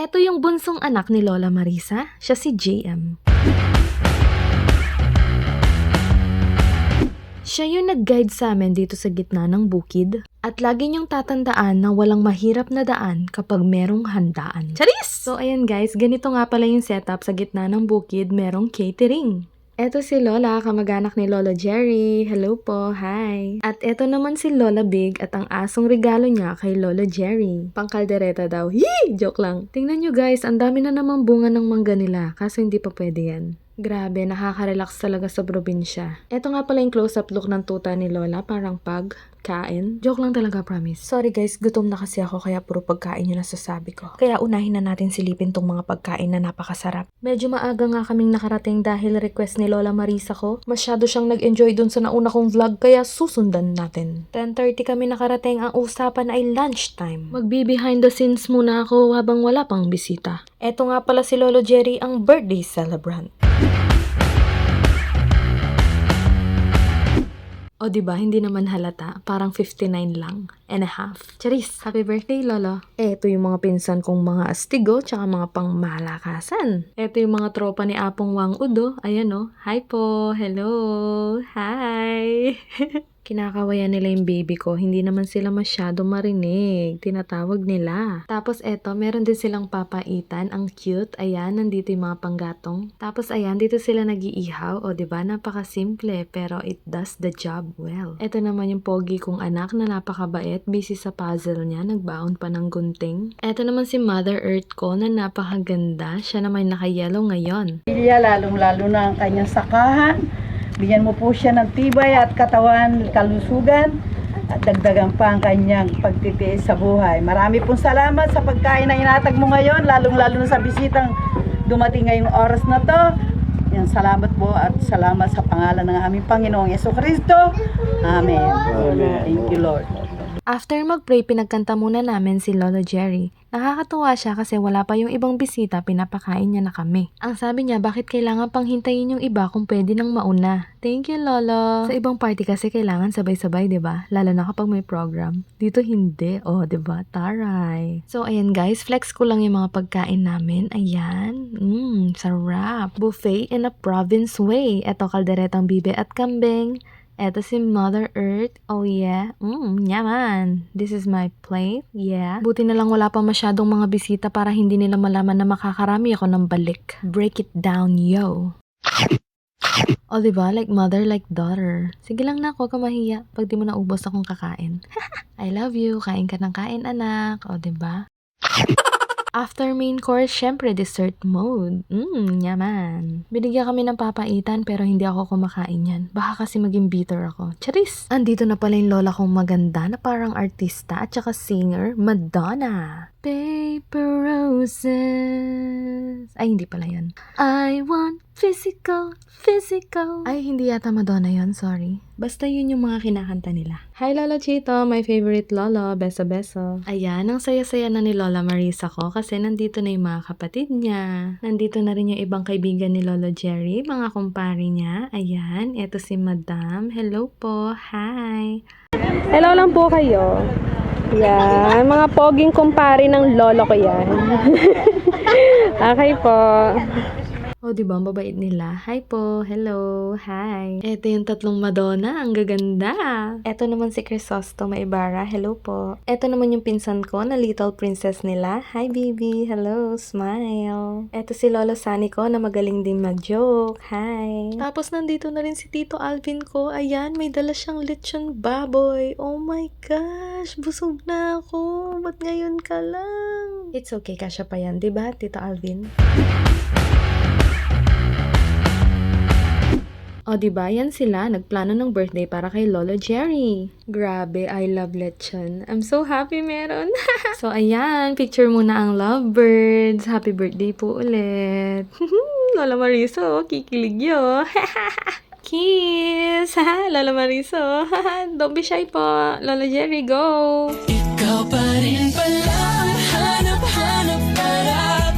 Eto yung bunsong anak ni Lola Marisa, siya si JM. Siya yung nag-guide sa amin dito sa gitna ng bukid at lagi niyong tatandaan na walang mahirap na daan kapag merong handaan. Charis! So ayan guys, ganito nga pala yung setup sa gitna ng bukid, merong catering. Eto si Lola, kamag-anak ni Lola Jerry. Hello po, hi. At eto naman si Lola Big at ang asong regalo niya kay Lola Jerry. Pangkaldereta daw. Yee! Joke lang. Tingnan nyo guys, ang dami na namang bunga ng mangga nila, kaso hindi pa pwede yan. Grabe, nakaka-relax talaga sa probinsya. Eto nga pala yung close-up look ng tuta ni Lola, parang kain. Joke lang talaga, promise. Sorry guys, gutom na kasi ako kaya puro pagkain yung nasasabi ko. Kaya unahin na natin silipin tong mga pagkain na napakasarap. Medyo maaga nga kaming nakarating dahil request ni Lola Marisa ko. Masyado siyang nag-enjoy dun sa nauna kong vlog kaya susundan natin. 10:30 kami nakarating, ang usapan ay lunchtime. Magbi-behind the scenes muna ako habang wala pang bisita. Eto nga pala si Lolo Jerry, ang birthday celebrant. O diba, hindi naman halata. Parang 59 lang and a half. Charis, happy birthday, Lolo. Eto yung mga pinsan kong mga astigo, tsaka mga pangmalakasan. Eto yung mga tropa ni Apong Wang Udo. Ayan o. Hi po. Hello. Hi. Kinakawayan nila yung baby ko. Hindi naman sila masyado marinig. Tinatawag nila. Tapos eto, meron din silang papaitan. Ang cute. Ayan, nandito yung mga panggatong. Tapos ayan, dito sila nag-iihaw. O diba, napakasimple. Pero it does the job well. Eto naman yung pogi kong anak na napakabait. Busy sa puzzle niya. Nagbaon pa ng gunting. Eto naman si Mother Earth ko na napakaganda. Siya naman naka-yellow ngayon. Lalong-lalo na ang kanyang sakahan. Bigyan mo po siya ng tibay at katawan, kalusugan at dagdagan pa ang kanyang pagtitiis sa buhay. Marami pong salamat sa pagkain na inatag mo ngayon, lalong-lalo na sa bisitang dumating ngayong oras na to. Yan, salamat po at salamat sa pangalan ng aming Panginoong Jesucristo. Amen. Thank you, Lord. After mag-pray, pinagkanta muna namin si Lolo Jerry. Nakakatuwa siya kasi wala pa yung ibang bisita, pinapakain niya na kami. Ang sabi niya, bakit kailangan pang hintayin yung iba kung pwede nang mauna? Thank you, Lolo. Sa ibang party kasi kailangan sabay-sabay, 'di ba? Lalo na kapag may program. Dito hindi. Oh, 'di ba? Taray. So, ayan guys, flex ko lang yung mga pagkain namin. Ayan. Sarap. Buffet in a province way. Eto, kalderetang bibe at kambing. Eto si Mother Earth. Oh yeah. Yaman. This is my plate. Yeah. Buti na lang wala pa masyadong mga bisita para hindi nila malaman na makakarami ako ng balik. Break it down, yo. O diba? Like mother, like daughter. Sige lang na, huwag ka mahiya pag di mo naubos akong kakain. I love you. Kain ka ng kain, anak. O diba? After main course, syempre dessert mode. Yaman. Binigyan kami ng papaitan pero hindi ako kumakain yan. Baka kasi maging bitter ako. Charis! Andito na pala yung lola kong maganda na parang artista at saka singer, Madonna. Paper roses. Ay, hindi pala yun. I want physical. Ay, hindi yata Madonna yun, sorry. Basta yun yung mga kinakanta nila. Hi, Lola Chito, my favorite lolo. Beso. Ayan, ang saya-saya na ni Lola Marisa ko kasi nandito na yung mga kapatid niya. Nandito na rin yung ibang kaibigan ni Lolo Jerry, mga kumpare niya. Ayan, eto si Madam. Hello po, hi. Hello lang po kayo. Yan, mga poging kumpare ng lolo ko yan. Okay po. Oh, diba? Ang babait nila. Hi po. Hello. Hi. Eto yung tatlong Madonna. Ang gaganda. Eto naman si Crisostomo Ibarra. Hello po. Eto naman yung pinsan ko na little princess nila. Hi, baby. Hello. Smile. Eto si Lolo Sani ko na magaling din mag-joke. Hi. Tapos nandito na rin si Tito Alvin ko. Ayan, may dala siyang lechon baboy. Oh my gosh. Busog na ako. Ba't ngayon ka lang? It's okay. Kasya pa yan. Diba, Tito Alvin? O diba, yan sila, nagplano ng birthday para kay Lolo Jerry. Grabe, I love lechon. I'm so happy meron. So ayan, picture muna ang lovebirds. Happy birthday po ulit. Lola Mariso, kikilig yo. Kiss! Lola Mariso. Don't be shy po. Lola Jerry, go! Ikaw pa rin pala ang hanap-hanap para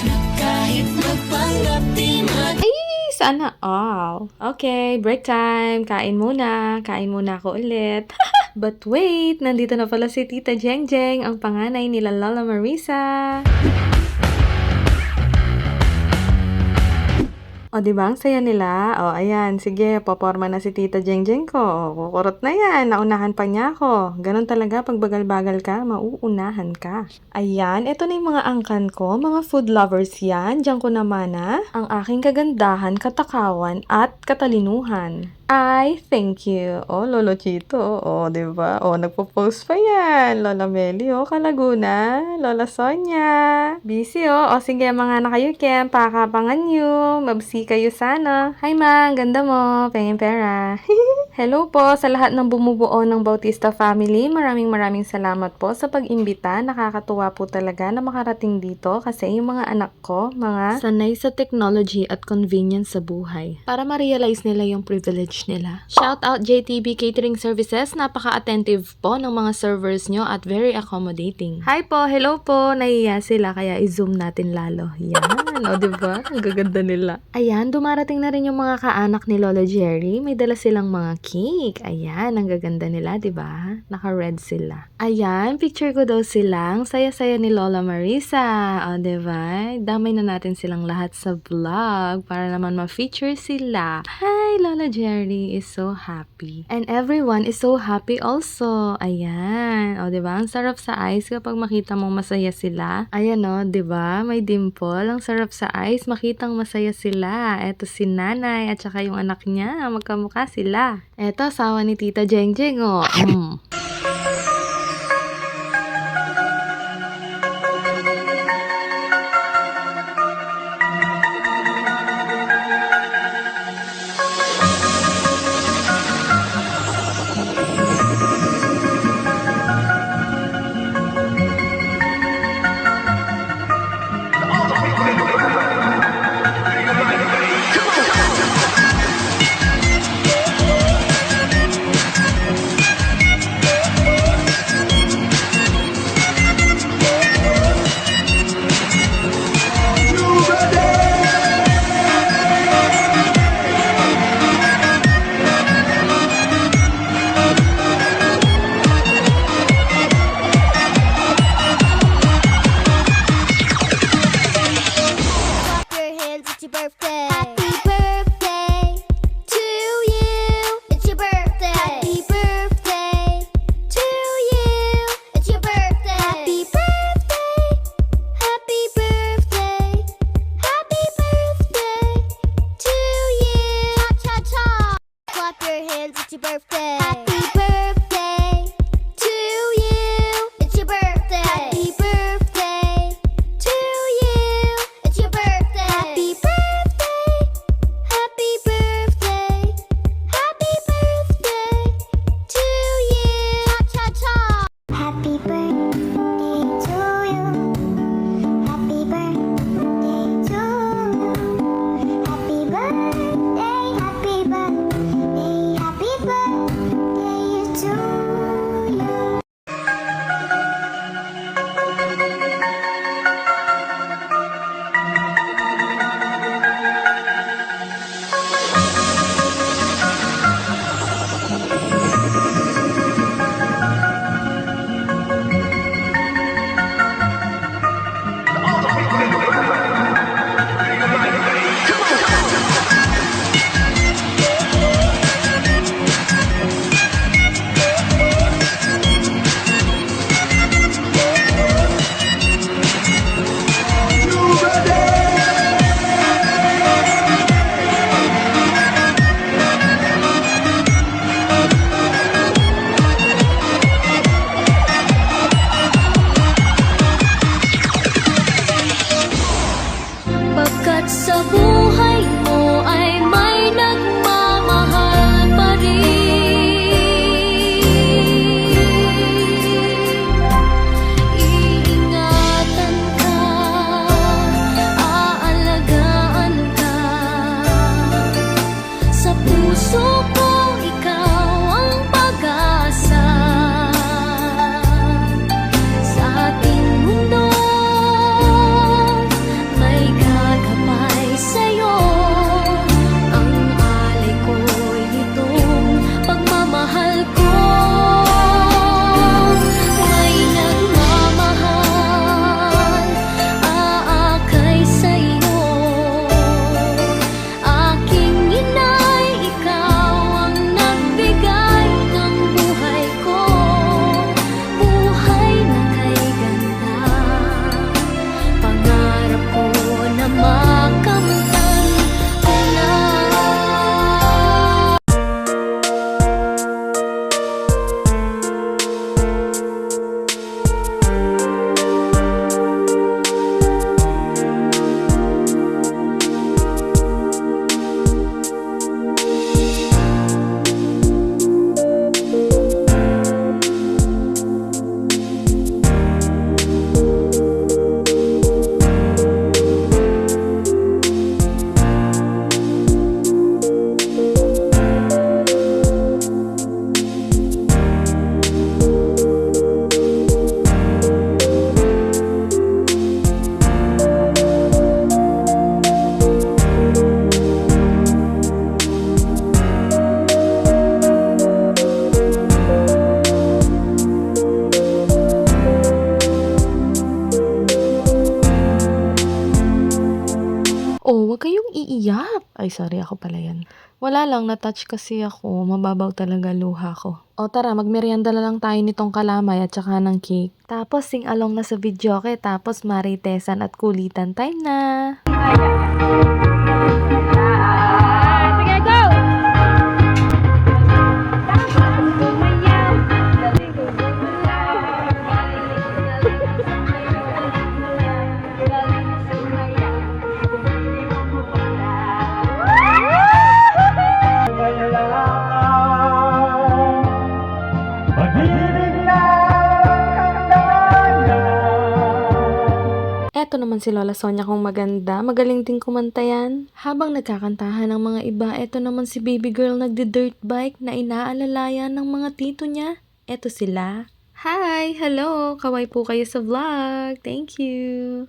na kahit magpanggap di Sana all. Okay, break time. Kain muna. Kain muna ako ulit. But wait, nandito na pala si Tita Jeng Jeng, ang panganay nila Lola Marisa. O, di ba? Ang saya nila. O, ayan. Sige, poporma na si Tita Jengjeng ko. O, kukurot na yan. Naunahan pa niya ako. Ganon talaga. Pag bagal-bagal ka, mauunahan ka. Ayan. Ito na yung mga angkan ko. Mga food lovers yan. Diyan ko naman ang aking kagandahan, katakawan, at katalinuhan. I thank you. Oh, Lolo Chito. Oh, di ba? Oh, nagpo-post pa yan. Lola Meli, oh, Kalaguna. Lola Sonia. Busy, oh. O, sige, mga anak kayo, Kem. Pakapangan nyo. Mabsi kayo sana. Hi, ma. Ang ganda mo. Pengin pera. Hello po sa lahat ng bumubuo ng Bautista family. Maraming salamat po sa pag-imbita. Nakakatuwa po talaga na makarating dito kasi yung mga anak ko, mga sanay sa technology at convenience sa buhay. Para ma-realize nila yung privilege nila. Shout out JTB Catering Services. Napaka-attentive po ng mga servers nyo at very accommodating. Hi po, hello po. Nahiya sila kaya i-zoom natin lalo. Yan, o diba? Ang gaganda nila. Ayan, dumarating na rin yung mga kaanak ni Lola Jerry. May dala silang mga cake. Ayan, ang gaganda nila, diba? Naka-red sila. Ayan, picture ko daw silang saya-saya ni Lola Marisa. O diba? Damay na natin silang lahat sa vlog para naman ma-feature sila. Hi, Lola Jerry is so happy. And everyone is so happy also. Ayan. O, diba? Ang sarap sa eyes kapag makita mong masaya sila. Ayan o, diba? May dimple. Ang sarap sa eyes. Makitang masaya sila. Eto si nanay at saka yung anak niya. Magkamukha sila. Eto, asawa ni Tita Jengjeng o. Say Oh, wag kayong iiyak. Ay, sorry, ako pala yan. Wala lang, na-touch kasi ako. Mababaw talaga luha ko. O tara, magmerienda na lang tayo nitong kalamay at saka ng cake. Tapos sing-along na sa videoke, tapos maritesan at kulitan time na. Sige, go! Eto naman si Lola Sonia kung maganda. Magaling din kumanta yan. Habang nagkakantahan ng mga iba, eto naman si baby girl nagdi-dirt bike na inaalalayan ng mga tito niya. Eto sila. Hi! Hello! Kaway po kayo sa vlog. Thank you!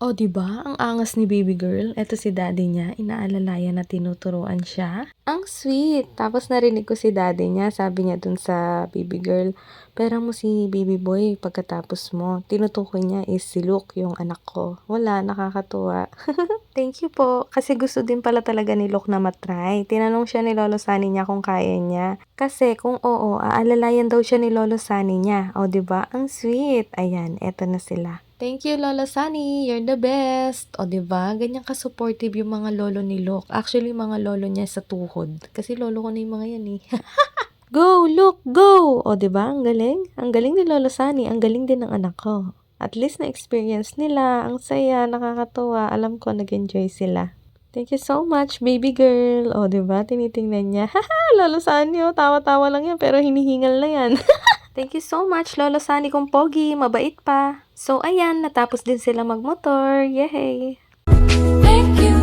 O, diba? Ang angas ni baby girl. Eto si daddy niya. Inaalalayan na tinuturuan siya. Ang sweet! Tapos narinig ko si daddy niya. Sabi niya dun sa baby girl, pera mo si baby boy pagkatapos mo. Tinutukoy niya is si Luke, yung anak ko. Wala, nakakatuwa. Thank you po. Kasi gusto din pala talaga ni Luke na matry. Tinanong siya ni Lolo Sunny niya kung kaya niya. Kasi kung oo, aalalayan daw siya ni Lolo Sunny niya. O, diba? Ang sweet! Ayan, eto na sila. Thank you, Lolo Sunny. You're the best. O, diba? Ganyan ka-supportive yung mga lolo ni Luke. Actually, mga lolo niya sa tuhod. Kasi lolo ko na yung mga yan eh. Go, Luke, go! O, diba? Ang galing. Ang galing ni Lolo Sunny. Ang galing din ng anak ko. At least na-experience nila. Ang saya, nakakatuwa. Alam ko, nag-enjoy sila. Thank you so much, baby girl. O, diba? Tinitingnan niya. Haha, Lolo Sunny, oh, tawa-tawa lang yan, pero hinihingal na yan. Thank you so much, Lolo Sunny kong pogi. Mabait pa. So, ayan, natapos din sila magmotor. Yay! Thank you,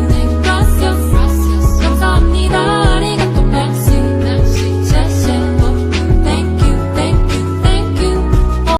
감사합니다.